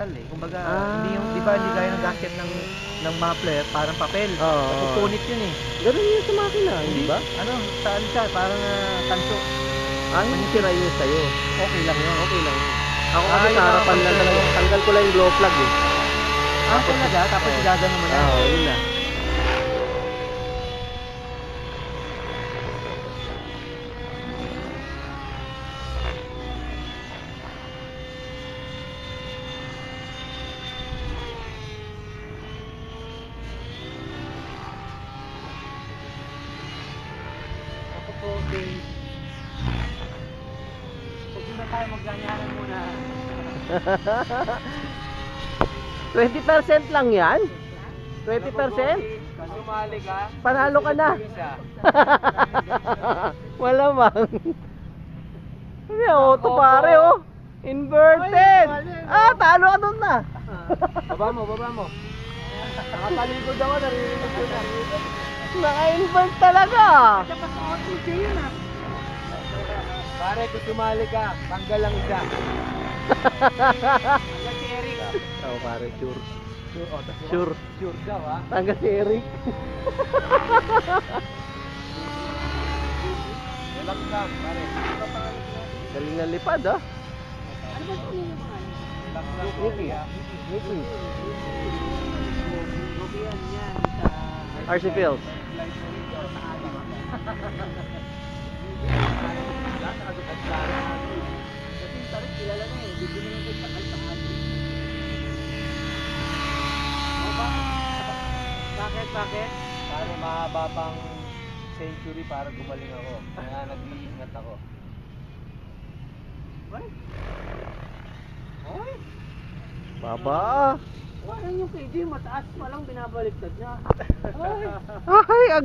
metal eh. Kumbaga, hindi yung, di ba, hindi gaya ng gasket ng muffler, parang papel. Pupunit yun eh. Ganun yun sa makina, hindi ba? Ano, saan siya? Parang tanso. Hindi sira yun sa'yo. Okay lang yun. Okay lang yun. Ako kasi sa harapan lang talaga. Tanggal ko lang yung glow plug eh. Talaga? Tapos gagano mo na? Yun na. Okay. Huwag na tayo magganyanan muna. 20% lang yan? 20%? Sumali ka? Panalo ka na. Malamang. Hindi, auto pare oh. Inverted. Talo ka dun na. Baba mo. Nakatalikod ako, naririnig ko na. Naka-invert talaga. Pare, kung sumali ka, tanggal lang isa. Tanggal si Eric. Pare, sure. Sure daw ha. Tanggal si Eric. Relax lang, pare. Galing na lipad ah. Ano ba ito yung pangalan? Nicky. RC Fields. Bakit? Para mahaba pang century para gumaling ako. Kaya nag-iingat ako. Oy! Baba. Wala yung KJ, mataas pa lang binabaliktad niya. Ay,